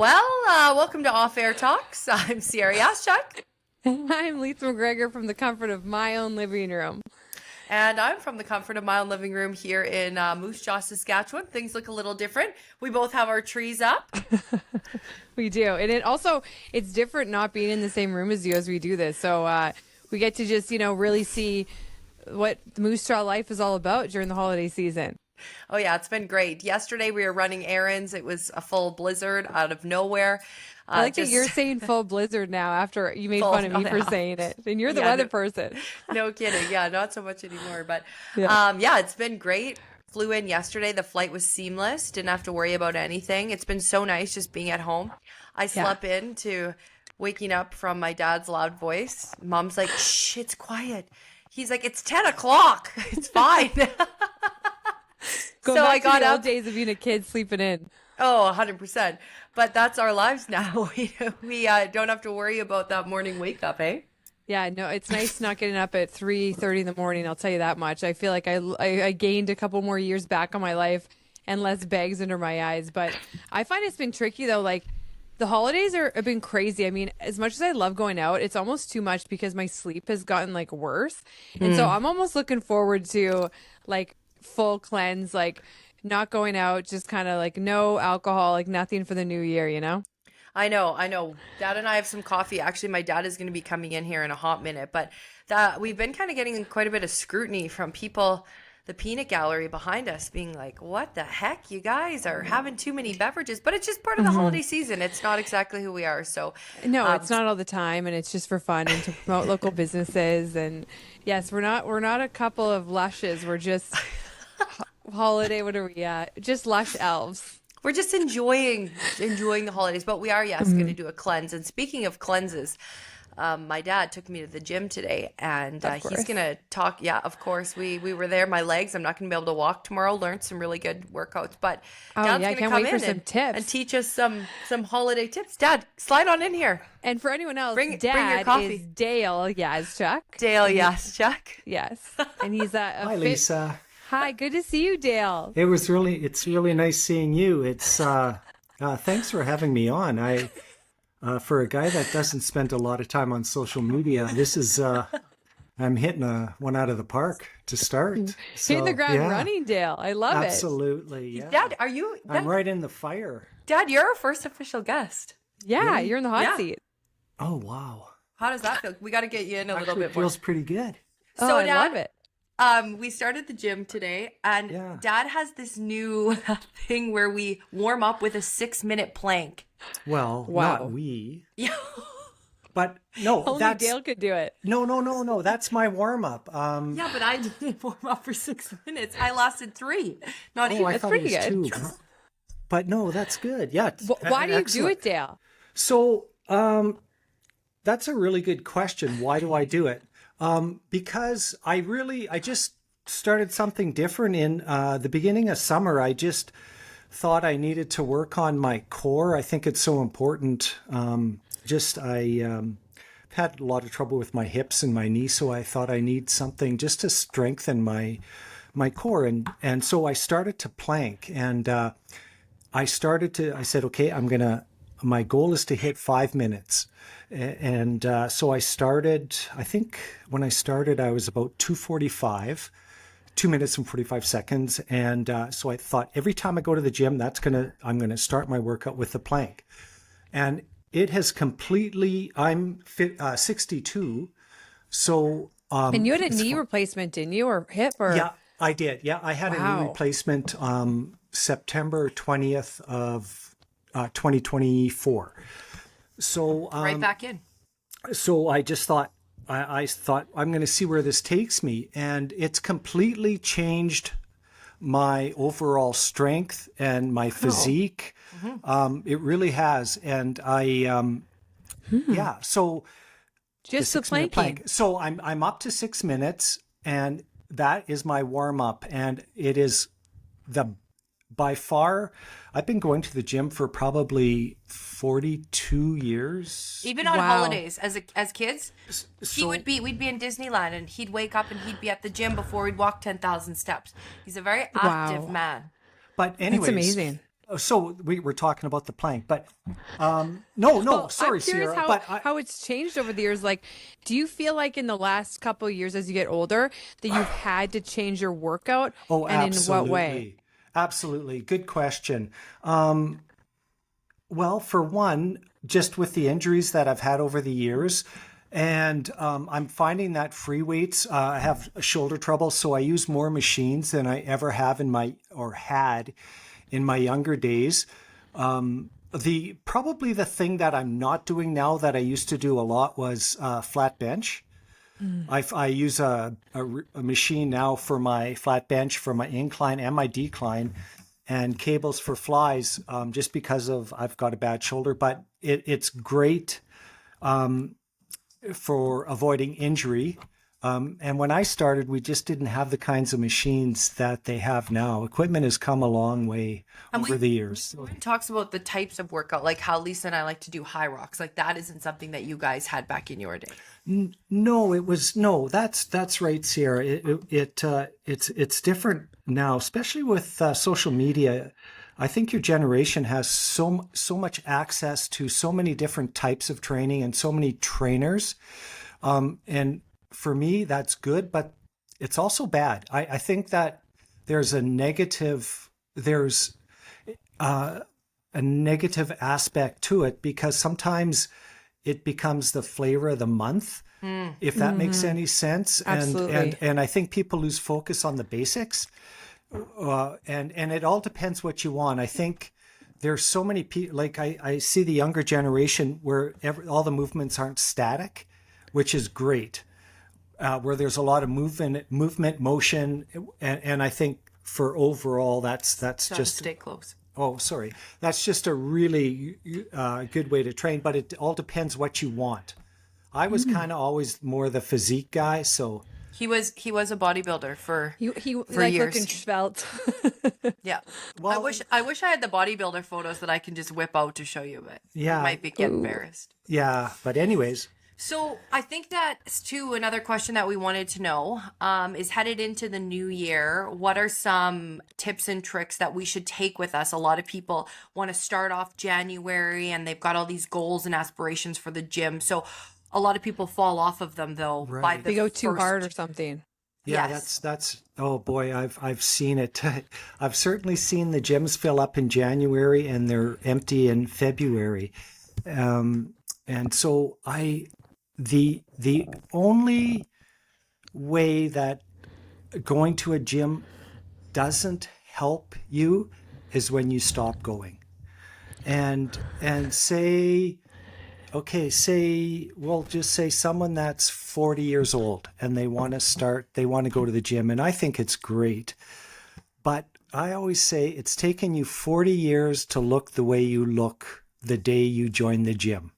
Welcome to Off Air Talks. I'm Ciara Yaschuk. I'm MacGregor from the comfort of my own living room. And I'm from the comfort of my own living room here in Moose Jaw, Saskatchewan. Things look a little different. We both have our trees up. We do. And it's different not being in the same room as you as we do this. So we get to just, really see what the Moose Jaw life is all about during the holiday season. Oh, yeah, it's been great. Yesterday we were running errands. It was a full blizzard out of nowhere. I like that you're saying full blizzard now after you made fun of me for saying it. And you're the weather person. No kidding. Yeah, not so much anymore. But yeah, it's been great. Flew in yesterday. The flight was seamless. Didn't have to worry about anything. It's been so nice just being at home. I slept in to waking up from my dad's loud voice. Mom's like, shh, it's quiet. He's like, it's 10 o'clock. It's fine. So I got out days of being a kid sleeping in. Oh, 100%. But that's our lives now. We don't have to worry about that morning wake up, eh? Yeah, no, it's nice not getting up at 3:30 in the morning. I'll tell you that much. I feel like I gained a couple more years back on my life and less bags under my eyes. But I find it's been tricky though. Like the holidays have been crazy. I mean, as much as I love going out, it's almost too much because my sleep has gotten like worse. And so I'm almost looking forward to like full cleanse, like not going out, just kind of like no alcohol, like nothing for the new year, you know? I know. Dad and I have some coffee. Actually, my dad is going to be coming in here in a hot minute, but we've been kind of getting quite a bit of scrutiny from people, the peanut gallery behind us being like, what the heck? You guys are having too many beverages, but it's just part of the holiday season. It's not exactly who we are. So no, it's not all the time. And it's just for fun and to promote local businesses. And yes, we're not a couple of lushes. We're just holiday. What are we at? Just lush elves. We're just enjoying the holidays, but we are, going to do a cleanse. And speaking of cleanses, my dad took me to the gym today, and he's going to talk. Yeah, of course. We were there. My legs, I'm not going to be able to walk tomorrow. Learned some really good workouts, but Dad's going to come in and teach us some holiday tips. Dad, slide on in here. And for anyone else, bring Dad your coffee. is Dale Yaschuk. Dale Yaschuk. Yes, and he's Hi, Lisa. Hi, good to see you, Dale. It's really nice seeing you. It's thanks for having me on. For a guy that doesn't spend a lot of time on social media, this is I'm hitting one out of the park to start. So, hitting the ground running, Dale. I love Absolutely, it. yeah. Dad, I'm right in the fire. Dad, you're our first official guest. Yeah, really? You're in the hot seat. Oh, wow. How does that feel? We got to get you in a little bit It more. feels pretty good. So, I love it. We started the gym today, and Dad has this new thing where we warm up with a 6-minute plank. Well, not we. Yeah. But no, Only Dale could do it. No. That's my warm up. Yeah, but I didn't warm up for 6 minutes. I lasted 3. Not even. I thought pretty it was good. 2. But no, that's good. Yeah. Why do you do it, Dale? So, that's a really good question. Why do I do it? Because I just started something different in the beginning of summer. I just thought I needed to work on my core. I think it's so important. I had a lot of trouble with my hips and my knees, so I thought I need something just to strengthen my core. And so I started to plank, and I said, okay, my goal is to hit 5 minutes. And so I started, I think when I started, I was about 2:45, 2 minutes and 45 seconds. And so I thought every time I go to the gym, I'm going to start my workout with the plank. And it has completely, I'm 62. So. And you had a knee replacement, didn't you? Or hip? Or... Yeah, I did. Yeah, I had a knee replacement September 20th of 2024. So right back in. So I just thought, I thought I'm going to see where this takes me, and it's completely changed my overall strength and my physique. It really has, and So just the planking. Plank. So I'm up to 6 minutes, and that is my warm up, and it is by far, I've been going to the gym for probably 42 years. Even on holidays, as kids, we'd be in Disneyland, and he'd wake up and he'd be at the gym before he'd walk 10,000 steps. He's a very active man. But anyways, that's amazing. So we were talking about the plank, but no, Well, sorry, I'm curious Ciara. how it's changed over the years. Like, do you feel like in the last couple of years as you get older that you've had to change your workout? Oh, And in what way? Absolutely. Good question. Well, for one, just with the injuries that I've had over the years, and I'm finding that free weights, I have shoulder trouble, so I use more machines than I ever have had in my younger days. Probably the thing that I'm not doing now that I used to do a lot was flat bench. I use a machine now for my flat bench, for my incline and my decline, and cables for flies, just because I've got a bad shoulder. But it's great for avoiding injury. And when I started, we just didn't have the kinds of machines that they have now. Equipment has come a long way over the years. Lauren talks about the types of workout, like how Lisa and I like to do high rocks. Like that isn't something that you guys had back in your day. No. That's right, Ciara. It's different now, especially with social media. I think your generation has so much access to so many different types of training and so many trainers, and for me, that's good, but it's also bad. I think that there's a negative aspect to it, because sometimes it becomes the flavor of the month, if that makes any sense. Absolutely. And I think people lose focus on the basics, and it all depends what you want. I think there's so many people, like I see the younger generation where all the movements aren't static, which is great. Where there's a lot of movement, motion, and I think for overall, that's just Stay close. Oh, sorry, that's just a really good way to train. But it all depends what you want. I was kind of always more the physique guy, so He was a bodybuilder for He for like years. looking svelte. Yeah. Well, I wish I had the bodybuilder photos that I can just whip out to show you, but Yeah. you might get embarrassed. yeah. But anyways, So I think that's too another question that we wanted to know is headed into the new year. What are some tips and tricks that we should take with us? A lot of people want to start off January and they've got all these goals and aspirations for the gym. So a lot of people fall off of them though by Right. the They go too first- hard or something. yeah, Yes. that's oh boy, I've seen it. I've certainly seen the gyms fill up in January and they're empty in February, and so the only way that going to a gym doesn't help you is when you stop going, and we'll just say someone that's 40 years old and they want to go to the gym, and I think it's great, but I always say it's taken you 40 years to look the way you look the day you join the gym.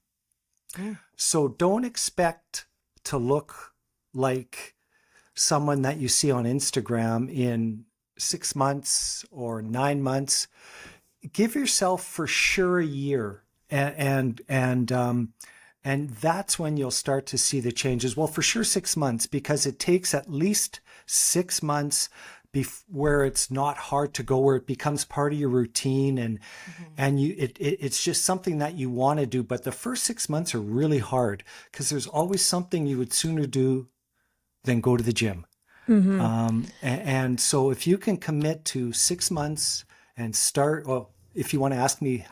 So don't expect to look like someone that you see on Instagram in 6 months or 9 months. Give yourself for sure a year, and that's when you'll start to see the changes. Well, for sure 6 months, because it takes at least 6 months where it's not hard to go, where it becomes part of your routine, and it's just something that you want to do. But the first 6 months are really hard because there's always something you would sooner do than go to the gym. And so if you can commit to 6 months and start, well, if you want to ask me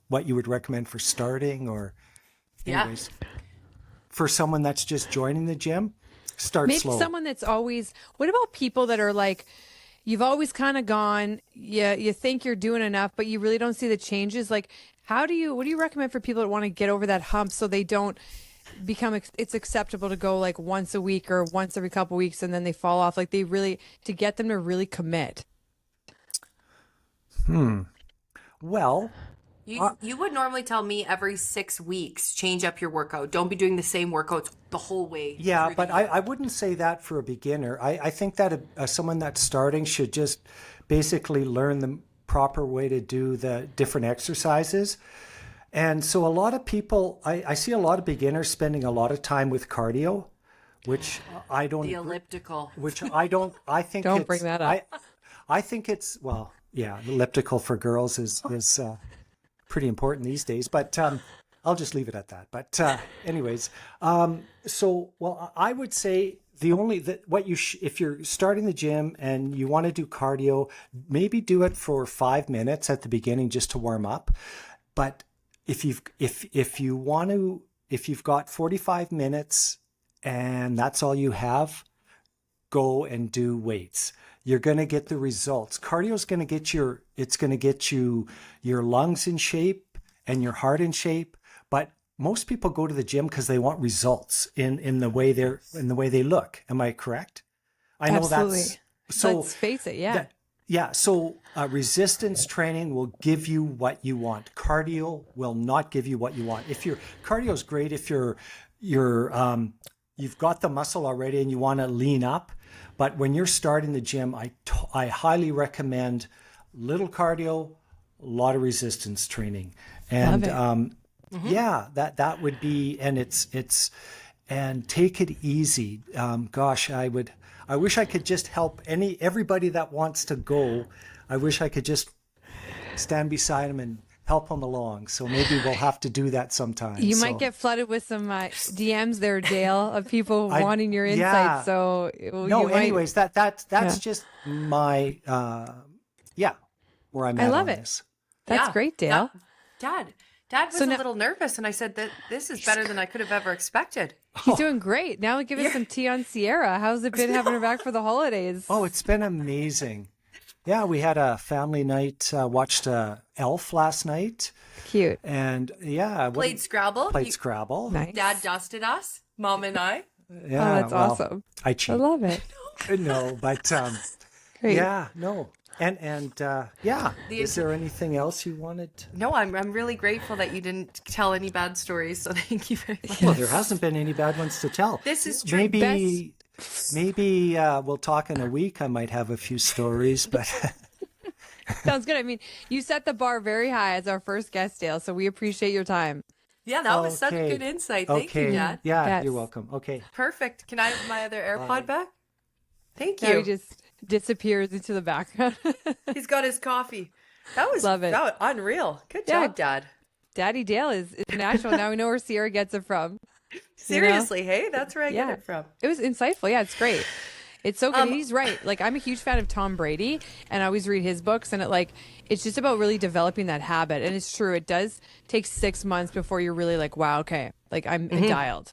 what you would recommend for starting, or Yeah. anyways, for someone that's just joining the gym, start Maybe slow. someone that's always, what about people that are like, you've always kind of gone, you think you're doing enough, but you really don't see the changes. Like, what do you recommend for people that want to get over that hump so they don't become, it's acceptable to go like once a week or once every couple weeks and then they fall off? Like to get them to really commit. Well, You would normally tell me every 6 weeks, change up your workout. Don't be doing the same workouts the whole way. yeah, through but the year. I wouldn't say that for a beginner. I think that someone that's starting should just basically learn the proper way to do the different exercises. And so a lot of people, I see a lot of beginners spending a lot of time with cardio, which I don't. The elliptical. Which I don't. I think Don't it's, bring that up. I think it's, well, yeah, elliptical for girls is pretty important these days. But I'll just leave it at that. But anyways, so well, I would say the only that what you if you're starting the gym and you want to do cardio, maybe do it for 5 minutes at the beginning just to warm up. But if you want to, if you've got 45 minutes and that's all you have, go and do weights. You're going to get the results. Cardio is going to get it's going to get your lungs in shape and your heart in shape. But most people go to the gym because they want results in the way they look. Am I correct? I know Absolutely. that's so. Let's face it. Yeah. Yeah. So resistance training will give you what you want. Cardio will not give you what you want. If your cardio is great, if you've got the muscle already and you want to lean up, but when you're starting the gym, I highly recommend little cardio, a lot of resistance training, and yeah, that would be, and and take it easy. Gosh, I wish I could just help everybody that wants to go. I wish I could just stand beside them and help them along. So maybe we'll have to do that sometime. You might get flooded with some DMs there, Dale, of people wanting your insights. Yeah. So No, anyways, that's just my where I'm at. I love on it. This. That's great, Dale. Dad was a little nervous, and I said that this is better than I could have ever expected. He's doing great. Now give us some tea on Ciara. How's it been having her back for the holidays? Oh, it's been amazing. Yeah, we had a family night, watched Elf last night. Cute. And yeah. Played Scrabble. Scrabble. Nice. Dad dusted us, Mom and I. Yeah, that's awesome. I cheat. I love it. No, but Great. yeah, no. And yeah, is there anything else you wanted? No, I'm really grateful that you didn't tell any bad stories, so thank you very much. Well, there hasn't been any bad ones to tell. This is true. Maybe we'll talk in a week. I might have a few stories, but Sounds good. I mean, you set the bar very high as our first guest, Dale, so we appreciate your time. Yeah, that was such a good insight. Thank you, Dad. Yeah, Yes. you're welcome. Okay. Perfect. Can I have my other AirPod back? Thank Now he you. just disappears into the background. He's got his coffee. That was Love it. That was unreal. Good Yeah. job, Dad. Daddy Dale is international. Now we know where Ciara gets it from. Seriously, hey, that's where I get it from. It was insightful. Yeah, it's great. It's so good. He's right. Like, I'm a huge fan of Tom Brady, and I always read his books, and it's just about really developing that habit. And it's true. It does take 6 months before you're really like, wow, okay, like I'm dialed.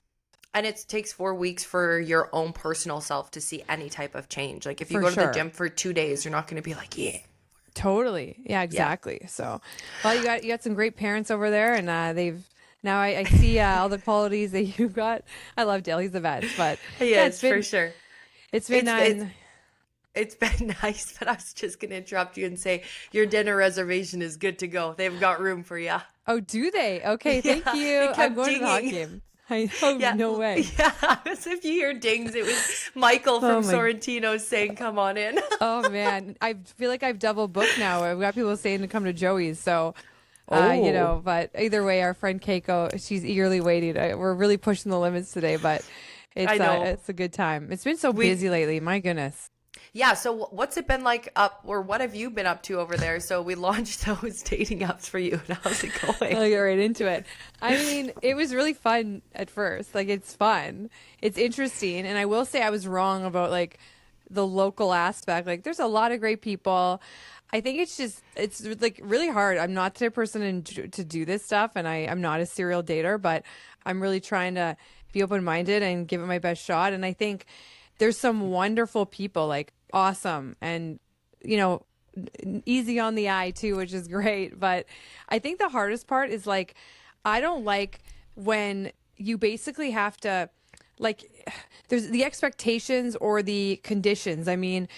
And it takes 4 weeks for your own personal self to see any type of change. Like if you For go to the sure. gym for 2 days, you're not going to be like, yeah. Totally. Yeah, exactly. So, well, you got some great parents over there, and now I see all the qualities that you've got. I love Dale. He's the best. But Yes, for sure. It's been It's been nice, but I was just going to interrupt you and say your dinner reservation is good to go. They've got room for you. Oh, do they? Okay, thank Yeah, you. it I'm kept going to the hot dinging. game. No way. Yeah, as if you hear dings, it was Michael from my- Sorrentino saying, come on in. Oh man, I feel like I've double booked now. I've got people saying to come to Joey's, so But either way, our friend Keiko, she's eagerly waiting. We're really pushing the limits today, but it's a good time. It's been so busy lately. My goodness. Yeah, so what's it been like what have you been up to over there? So we launched those dating apps for you. How's it going? I'll get right into it. I mean, it was really fun at first. Like, it's fun. It's interesting. And I will say I was wrong about, like, the local aspect. Like, there's a lot of great people. I think it's like really hard. I'm not the type of person to do this stuff, and I'm not a serial dater, but I'm really trying to be open-minded and give it my best shot. And I think there's some wonderful people, like awesome and, easy on the eye too, which is great. But I think the hardest part is, like, I don't like when you basically have to, like, there's the expectations or the conditions. I mean,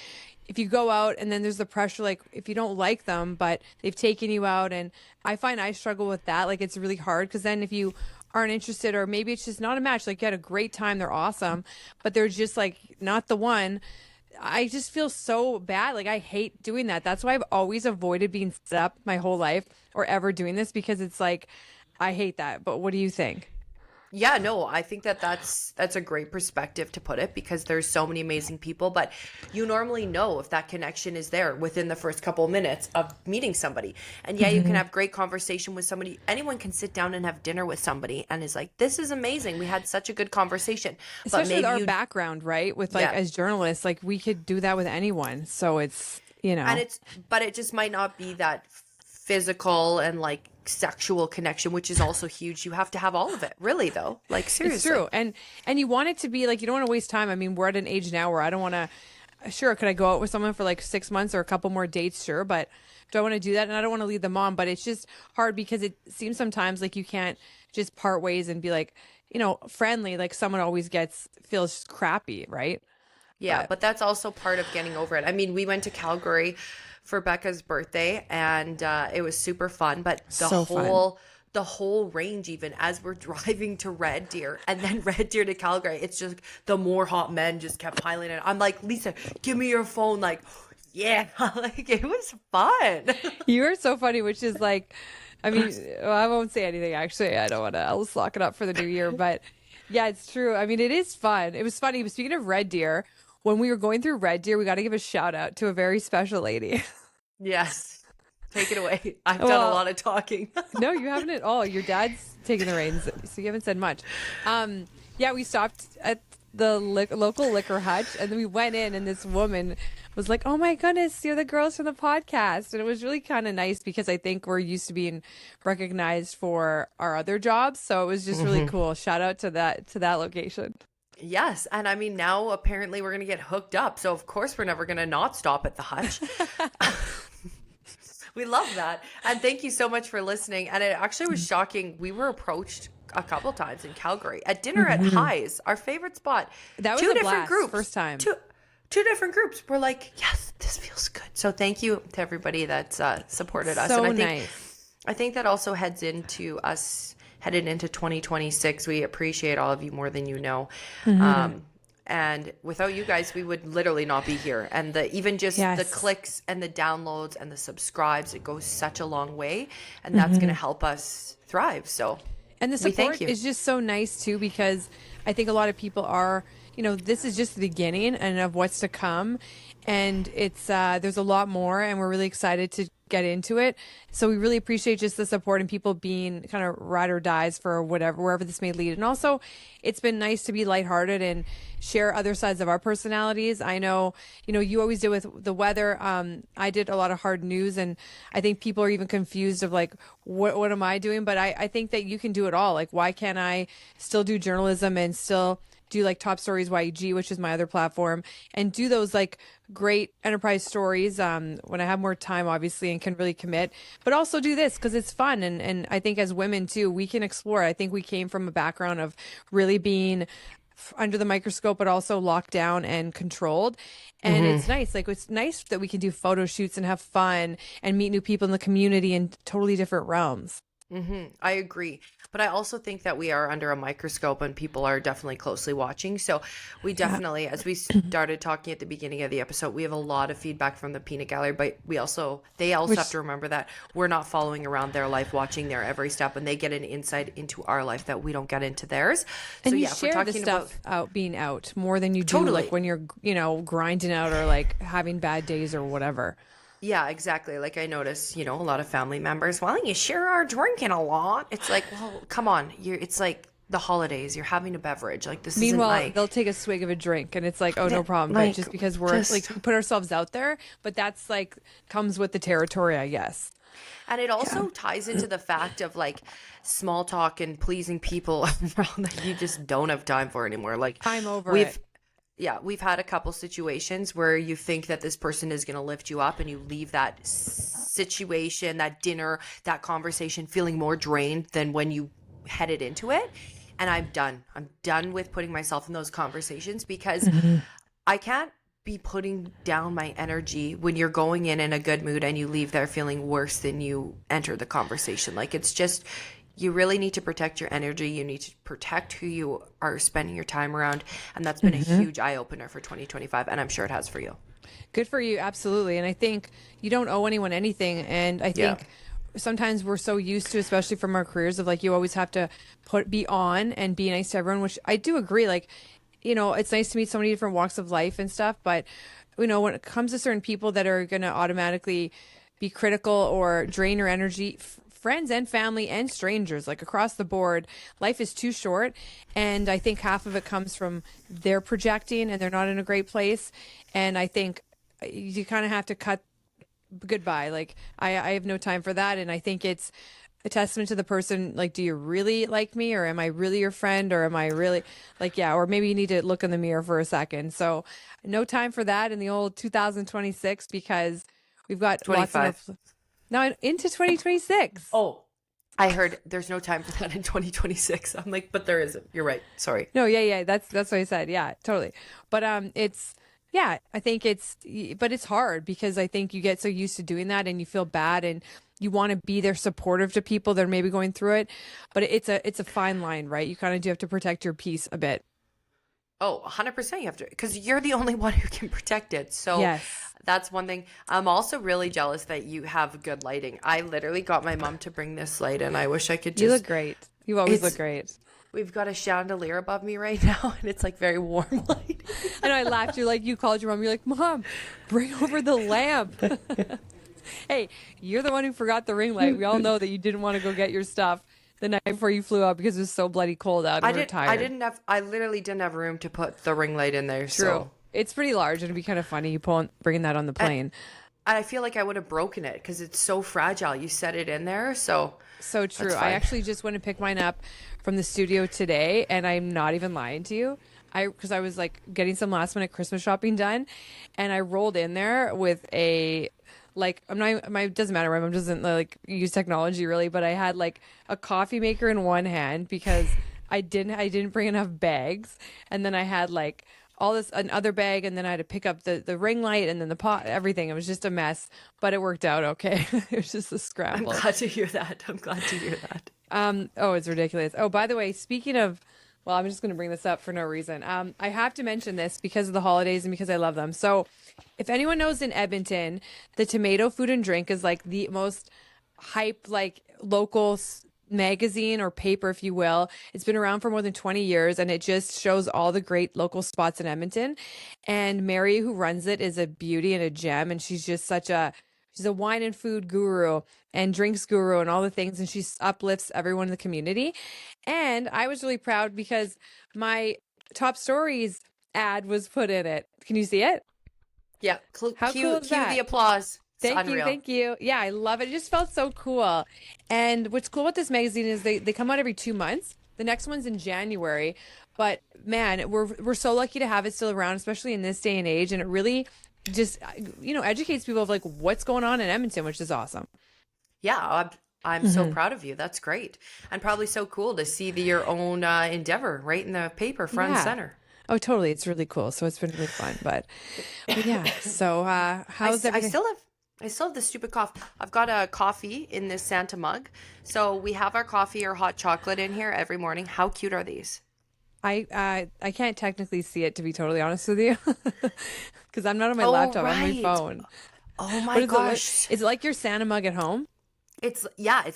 if you go out and then there's the pressure, like if you don't like them, but they've taken you out, and I find I struggle with that. Like, it's really hard because then if you aren't interested, or maybe it's just not a match, like you had a great time, they're awesome, but they're just like not the one. I just feel so bad. Like, I hate doing that. That's why I've always avoided being set up my whole life or ever doing this, because it's like, I hate that. But what do you think? Yeah, no, I think that that's a great perspective to put it, because there's so many amazing people, but you normally know if that connection is there within the first couple of minutes of meeting somebody. And yeah, you can have great conversation with somebody. Anyone can sit down and have dinner with somebody and is like, this is amazing. We had such a good conversation. But Especially with maybe our you, background, right? With like yeah. as journalists, like we could do that with anyone. So it's, you And know, but it just might not be that physical and like sexual connection, which is also huge. You have to have all of it, really, though. Like, it's seriously. true. And you want it to be like, you don't want to waste time. I mean, we're at an age now where I don't want to, sure, could I go out with someone for like 6 months or a couple more dates? Sure. But do I want to do that? And I don't want to lead them on, but it's just hard because it seems sometimes like you can't just part ways and be like, friendly. Like someone always feels crappy, right? Yeah, But but that's also part of getting over it. I mean, we went to Calgary for Becca's birthday, and it was super fun. But so fun. the whole range, even as we're driving to Red Deer and then Red Deer to Calgary, it's just the more hot men just kept piling in. I'm like, Lisa, give me your phone. Like, yeah, like it was fun. You are so funny, which is like, I mean, well, I won't say anything actually. I don't want to. I'll just lock it up for the new year. But yeah, it's true. I mean, it is fun. It was funny. But speaking of Red Deer, when we were going through Red Deer, we got to give a shout out to a very special lady. Yes, take it away. I've done a Well, lot of talking. no, you haven't at all. Your dad's taking the reins, so you haven't said much. Yeah, we stopped at the local liquor hutch, and then we went in, and this woman was like, "Oh my goodness, you're the girls from the podcast," and it was really kind of nice because I think we're used to being recognized for our other jobs, so it was just really cool. Shout out to that location. Yes, and I mean, now apparently we're gonna get hooked up, so of course we're never gonna not stop at the hutch. We love that. And thank you so much for listening. And it actually was shocking. We were approached a couple times in Calgary at dinner at Highs, our favorite spot. That was Two a different blast, groups. first time. Two different groups. We're like, yes, this feels good. So thank you to everybody that's supported us. So And nice. I think that also heads into us headed into 2026. We appreciate all of you more than you know. And without you guys, we would literally not be here. And even just the Yes. clicks and the downloads and the subscribes, it goes such a long way. And that's going to help us thrive. So And the we thank support you. is just so nice too, because I think a lot of people are, this is just the beginning and of what's to come. And it's, there's a lot more, and we're really excited to get into it. So we really appreciate just the support and people being kind of ride or dies for wherever this may lead. And also it's been nice to be lighthearted and share other sides of our personalities. I know, you always did with the weather. I did a lot of hard news, and I think people are even confused of like, what am I doing? But I think that you can do it all. Like, why can't I still do journalism and still do like Top Stories YEG, which is my other platform, and do those like great enterprise stories when I have more time, obviously, and can really commit, but also do this because it's fun. And I think as women too, we can explore. I think we came from a background of really being under the microscope, but also locked down and controlled. And it's nice. Like, it's nice that we can do photo shoots and have fun and meet new people in the community in totally different realms. I agree. But I also think that we are under a microscope and people are definitely closely watching. So we definitely, as we started talking at the beginning of the episode, we have a lot of feedback from the peanut gallery, but they also have to remember that we're not following around their life, watching their every step, and they get an insight into our life that we don't get into theirs. And so you yeah, if we're share the talking stuff out being out more than you do Totally. like when you're, grinding out or like having bad days or whatever. Yeah, exactly. Like I notice, a lot of family members, well, you sure are drinking a lot. It's like, well, come on. It's like the holidays. You're having a beverage. Like this Meanwhile, isn't my... they'll take a swig of a drink and it's like, oh, no problem. like, But just because we're like put ourselves out there, but that's like comes with the territory, I guess. And it also ties into the fact of like small talk and pleasing people around that you just don't have time for anymore. Like I'm over it. Yeah, we've had a couple situations where you think that this person is going to lift you up and you leave that situation, that dinner, that conversation feeling more drained than when you headed into it. And I'm done. I'm done with putting myself in those conversations because I can't be putting down my energy when you're going in a good mood and you leave there feeling worse than you entered the conversation. Like it's just... You really need to protect your energy. You need to protect who you are spending your time around. And that's been a huge eye-opener for 2025. And I'm sure it has for you. Good for you. Absolutely. And I think you don't owe anyone anything. And I think sometimes we're so used to, especially from our careers, of like you always have to be on and be nice to everyone, which I do agree. Like, it's nice to meet so many different walks of life and stuff, but when it comes to certain people that are going to automatically be critical or drain your energy, friends and family and strangers, like across the board, life is too short. And I think half of it comes from their projecting and they're not in a great place. And I think you kind of have to cut goodbye. Like I have no time for that. And I think it's a testament to the person. Like, do you really like me, or am I really your friend, or am I really like, yeah, or maybe you need to look in the mirror for a second. So no time for that in the old 2026, because we've got 25. Now into 2026. Oh, I heard there's no time for that in 2026. I'm like, but there isn't. You're right. Sorry. No, yeah. That's what I said. Yeah, totally. But I think but it's hard because I think you get so used to doing that and you feel bad and you want to be there supportive to people that are maybe going through it. But it's a fine line, right? You kind of do have to protect your peace a bit. Oh, 100% you have to, because you're the only one who can protect it. So Yes. that's one thing. I'm also really jealous that you have good lighting. I literally got my mom to bring this light, and I wish I could just. You look great. You always look great. We've got a chandelier above me right now, and it's like very warm light. I know, I laughed. You called your mom. You're like, Mom, bring over the lamp. Hey, you're the one who forgot the ring light. We all know that you didn't want to go get your stuff the night before you flew out because it was so bloody cold out and we were tired. I literally didn't have room to put the ring light in there. True. So. It's pretty large. It'd be kind of funny bringing that on the plane. And I feel like I would have broken it because it's so fragile. You set it in there, so true. I actually just went and picked mine up from the studio today, and I'm not even lying to you. Because I was like getting some last minute Christmas shopping done, and I rolled in there with it doesn't matter. My mom doesn't like use technology really, but I had like a coffee maker in one hand because I didn't bring enough bags, and then I had like all this another bag, and then I had to pick up the ring light and then the pot, everything. It was just a mess, but it worked out okay. It was just a scramble. I'm glad to hear that. Oh, it's ridiculous. Oh, by the way, speaking of, well, I'm just going to bring this up for no reason. I have to mention this because of the holidays and because I love them. So if anyone knows in Edmonton, the Tomato Food and Drink is like the most hype, like local magazine or paper, if you will. It's been around for more than 20 years and it just shows all the great local spots in Edmonton. And Mary, who runs it, is a beauty and a gem. And she's just she's a wine and food guru and drinks guru and all the things. And she uplifts everyone in the community. And I was really proud because my Top Stories ad was put in it. Can you see it? Yeah. How cool is that? Cue the applause. Thank you. Yeah, I love it. It just felt so cool. And what's cool about this magazine is they come out every 2 months. The next one's in January. But man, we're so lucky to have it still around, especially in this day and age. And it really just, educates people of like what's going on in Edmonton, which is awesome. Yeah, I'm so proud of you. That's great. And probably so cool to see your own endeavor right in the paper, front and center. Oh, totally. It's really cool. So it's been really fun. But yeah. So how's everything? I still have the stupid cough. I've got a coffee in this Santa mug. So we have our coffee or hot chocolate in here every morning. How cute are these? I can't technically see it, to be totally honest with you, because I'm not on my laptop. I'm on my phone. Oh my gosh! Is it like your Santa mug at home? It's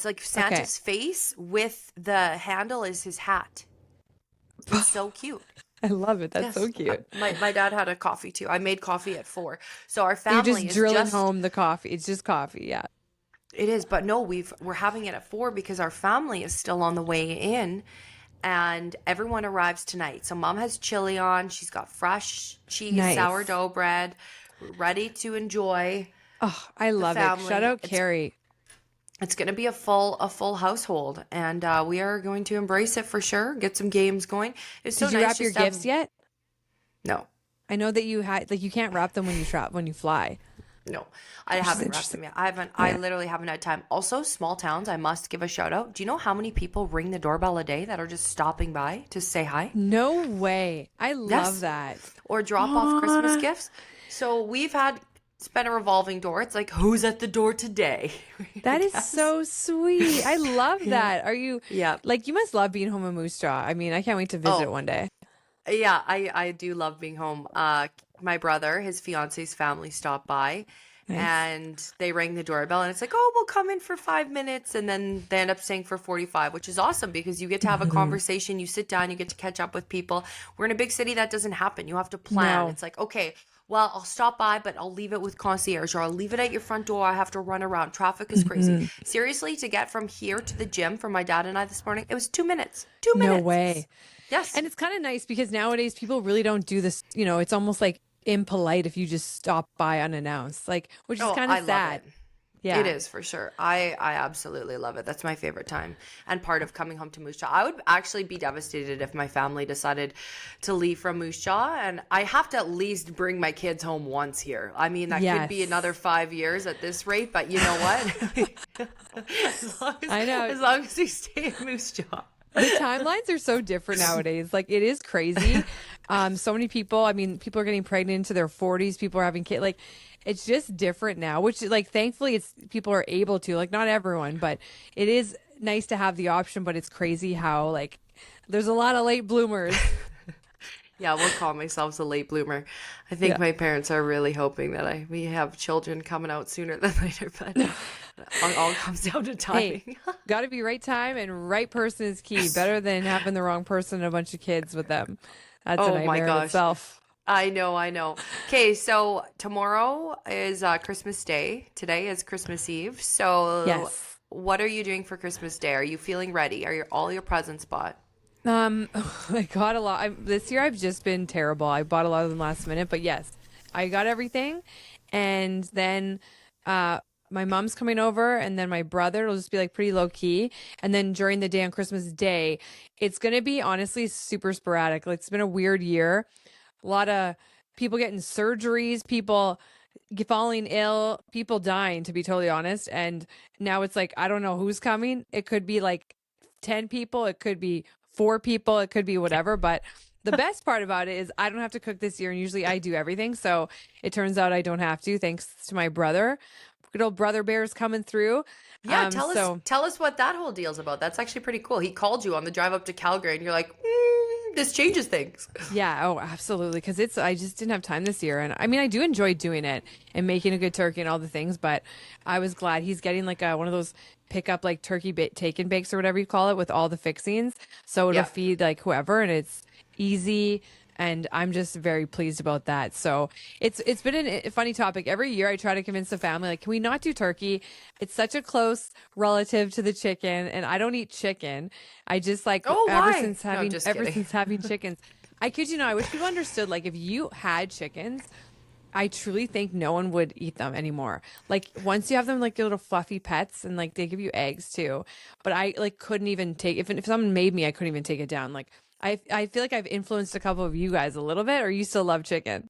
like Santa's face with the handle is his hat. It's so cute. I love it. That's so cute. My dad had a coffee too. I made coffee at 4. So our family You're just drilling home the coffee. It's just coffee, yeah. It is, but no, we're having it at 4 because our family is still on the way in, and everyone arrives tonight. So Mom has chili on. She's got fresh cheese, sourdough bread, ready to enjoy. Oh, I love it. Shout out Carrie. It's going to be a full household, and we are going to embrace it for sure. Get some games going. It's so Did you nice wrap your gifts yet? No. I know that you had you can't wrap them when you fly. No, I haven't wrapped them yet. I haven't. Yeah. I literally haven't had time. Also, small towns, I must give a shout out. Do you know how many people ring the doorbell a day that are just stopping by to say hi? No way. I love that. Or drop off Christmas gifts. So it's been a revolving door. It's like, who's at the door today? That is so sweet. I love that. Are you? Yeah. Like, you must love being home in Moose Jaw. I mean, I can't wait to visit one day. Yeah, I do love being home. My brother, his fiance's family stopped by, and they rang the doorbell and it's like, oh, we'll come in for 5 minutes. And then they end up staying for 45, which is awesome because you get to have a conversation. You sit down, you get to catch up with people. We're in a big city. That doesn't happen. You have to plan. No. It's like, okay, well, I'll stop by, but I'll leave it with concierge or I'll leave it at your front door. I have to run around. Traffic is crazy. Seriously, to get from here to the gym for my dad and I this morning, it was 2 minutes. 2 minutes. No way. Yes. And it's kind of nice because nowadays people really don't do this. You know, it's almost like impolite if you just stop by unannounced, like, which is kind I of love sad. it. Yeah, It is for sure. I absolutely love it. That's my favorite time and part of coming home to Moose Jaw. I would actually be devastated if my family decided to leave from Moose Jaw, and I have to at least bring my kids home once here. I mean, that could be another 5 years at this rate, but you know what? As long as we stay in Moose Jaw. The timelines are so different nowadays. Like, it is crazy. So many people, I mean, people are getting pregnant into their 40s. People are having kids. Like, it's just different now, which, like, thankfully it's people are able to, like, not everyone, but it is nice to have the option. But it's crazy how, like, there's a lot of late bloomers. Yeah, we'll call ourselves a late bloomer. I think my parents are really hoping that we have children coming out sooner than later, but it all comes down to timing. Hey, got to be right time and right person is key. Better than having the wrong person and a bunch of kids with them. That's a nightmare in itself. I know. Okay, so tomorrow is Christmas Day. Today is Christmas Eve. So Yes. what are you doing for Christmas Day? Are you feeling ready? Are all your presents bought? I got a lot. This year I've just been terrible. I bought a lot of them last minute, but yes, I got everything. And then my mom's coming over, and then my brother. It'll just be like pretty low key. And then during the day on Christmas Day, it's gonna be honestly super sporadic. Like, it's been a weird year. A lot of people getting surgeries, people falling ill, people dying, to be totally honest. And now it's like, I don't know who's coming. It could be like 10 people, it could be 4 people, it could be whatever. But the best part about it is I don't have to cook this year, and usually I do everything. So it turns out I don't have to, thanks to my brother. Good old brother bear's coming through. Yeah, tell us what that whole deal's about. That's actually pretty cool. He called you on the drive up to Calgary, and you're like, this changes things. Yeah, oh, absolutely. Because I just didn't have time this year. And I mean, I do enjoy doing it and making a good turkey and all the things, but I was glad he's getting like one of those pick up like turkey take and bakes or whatever you call it with all the fixings. So it'll feed like whoever, and it's easy. And I'm just very pleased about that. So it's been a funny topic. Every year I try to convince the family, like, can we not do turkey? It's such a close relative to the chicken, and I don't eat chicken. I just like ever since having chickens. I kid you not, I wish people understood, like, if you had chickens, I truly think no one would eat them anymore. Like, once you have them like little fluffy pets, and like they give you eggs too. But I like couldn't even take if someone made me, I couldn't even take it down. Like, I feel like I've influenced a couple of you guys a little bit, or you still love chicken?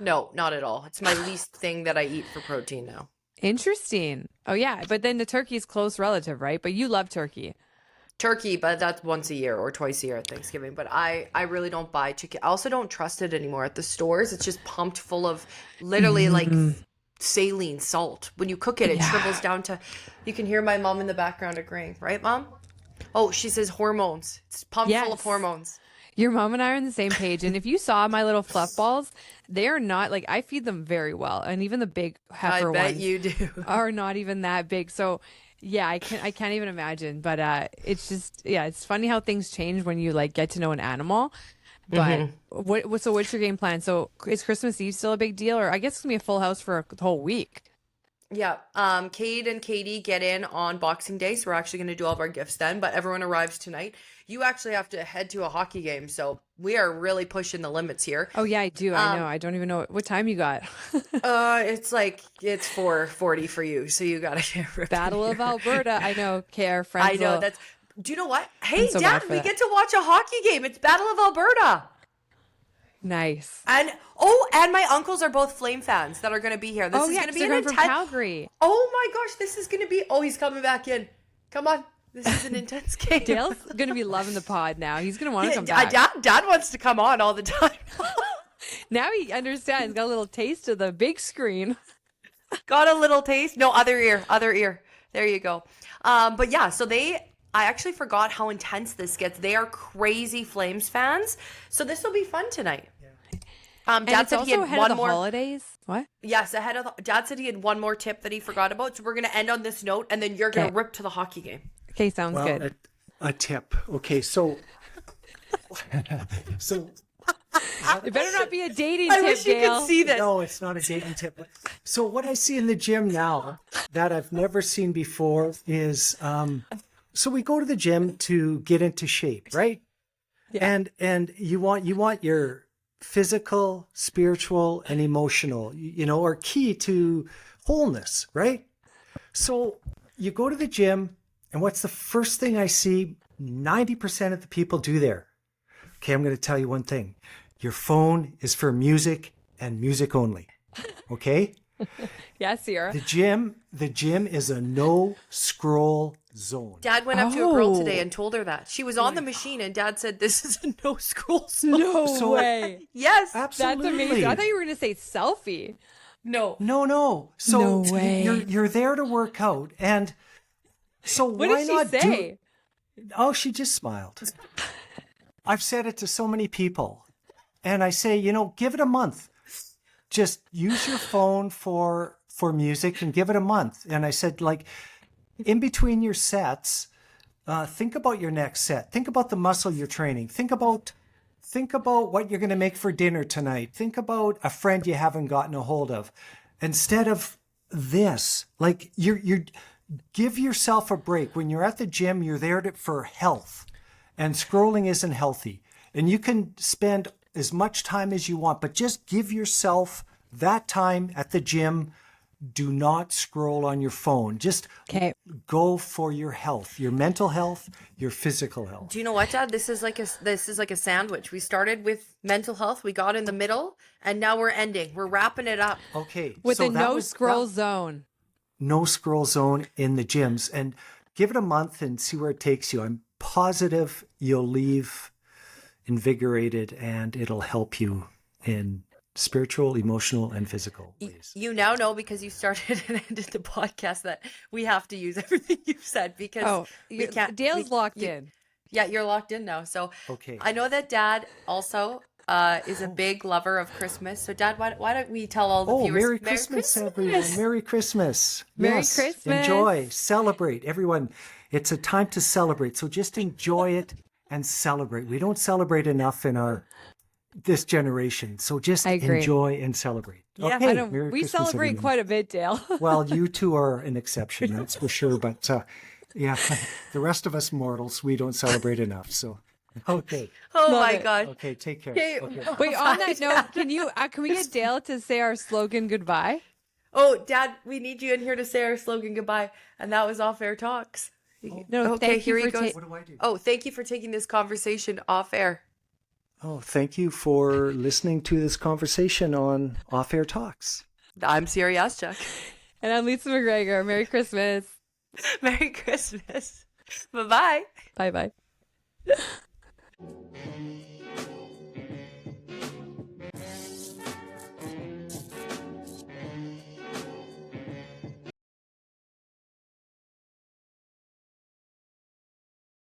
No, not at all. It's my least thing that I eat for protein now. Interesting. Oh yeah, but then the turkey is close relative, right? But you love turkey. Turkey, but that's once a year or twice a year at Thanksgiving. But I really don't buy chicken. I also don't trust it anymore at the stores. It's just pumped full of literally like saline salt. When you cook it, it shrivels down to, you can hear my mom in the background agreeing, right, Mom? Oh, she says hormones. It's pumped full of hormones. Your mom and I are on the same page. And if you saw my little fluff balls, they are not like, I feed them very well. And even the big heifer I bet ones you do. are not even that big. So yeah, I can't even imagine. But it's just, it's funny how things change when you like get to know an animal. But so what's your game plan? So is Christmas Eve still a big deal? Or I guess it's gonna be a full house for a whole week. Yeah. Cade and Katie get in on Boxing Day, so we're actually going to do all of our gifts then, but everyone arrives tonight. You actually have to head to a hockey game, so we are really pushing the limits here. Oh yeah, I do. I know. I don't even know what time you got. It's 4:40 for you, so you got to get Battle of Alberta. I know. Okay, our friends. I know that's. Do you know what? Hey, Dad, we get to watch a hockey game. It's Battle of Alberta. Nice. And my uncles are both Flame fans that are going to be here. This is going to be an intense. From Calgary. Oh my gosh, this is going to be. Oh, he's coming back in. Come on, this is an intense game. Dale's going to be loving the pod now. He's going to want to come back. Dad wants to come on all the time. Now he understands. Got a little taste of the big screen. Got a little taste. No, other ear. There you go. But yeah, so I actually forgot how intense this gets. They are crazy Flames fans. So this will be fun tonight. And Dad it's said also he had ahead one of the more holidays. What? Yes, ahead of Dad said he had one more tip that he forgot about. So we're going to end on this note and then you're going to rip to the hockey game. Okay, sounds good. A tip. Okay, so It better not be a dating I tip, wish you Dale. could see this. no, it's not a dating tip. So what I see in the gym now that I've never seen before is so we go to the gym to get into shape, right? Yeah. And you want your physical, spiritual, and emotional, are key to wholeness, right? So you go to the gym, and what's the first thing I see 90% of the people do there? Okay, I'm going to tell you one thing. Your phone is for music and music only. Okay? Yeah, Ciara. The gym is a no scroll zone. Dad went up to a girl Oh. today and told her that. She was on the machine and Dad said, this is a no scroll zone. No way. Yes. Absolutely. That's amazing. I thought you were going to say selfie. No. No. So No way. you're there to work out, and so What why did she not say? Oh, she just smiled. I've said it to so many people, and I say, give it a month. Just use your phone for music and give it a month. And I said, like, in between your sets, think about your next set. Think about the muscle you're training. Think about what you're going to make for dinner tonight. Think about a friend you haven't gotten a hold of. Instead of this, like you're give yourself a break. When you're at the gym, you're there for health, and scrolling isn't healthy. And you can spend as much time as you want, but just give yourself that time at the gym. Do not scroll on your phone. Just go for your health, your mental health, your physical health. Do you know what, Dad? This is like a sandwich. We started with mental health, we got in the middle, and now we're ending. We're wrapping it up. Okay. With so a that no was- scroll that- zone. No scroll zone in the gyms, and give it a month and see where it takes you. I'm positive you'll leave invigorated, and it'll help you in spiritual, emotional, and physical ways. You now know, because you started and ended the podcast, that we have to use everything you've said because we can't. Dale's locked in. Yeah, you're locked in now. So Okay. I know that Dad also is a big lover of Christmas. So Dad, why don't we tell all the Oh, viewers? Merry Christmas, everyone. Merry Christmas. Merry Yes, Christmas. Enjoy, celebrate. Everyone, it's a time to celebrate. So just enjoy it and celebrate. We don't celebrate enough in this generation. So just I agree. enjoy and celebrate. Yeah, Okay, I don't, Merry we Christmas, celebrate everyone. quite a bit, Dale. Well, you two are an exception, that's for sure. But yeah, the rest of us mortals, we don't celebrate enough. So, okay. Oh Love my it. God. Okay, take care. Okay. Okay. Wait, on that note, can we get Dale to say our slogan goodbye? Oh, Dad, we need you in here to say our slogan goodbye. And that was Off Air Talks. No, Okay, thank you here he for goes. What do I do? Oh, thank you for taking this conversation off air. Oh, thank you for listening to this conversation on Off Air Talks. I'm Ciara Yaschuk. And I'm Lisa MacGregor. Merry Christmas. Merry Christmas. Bye-bye. Bye-bye.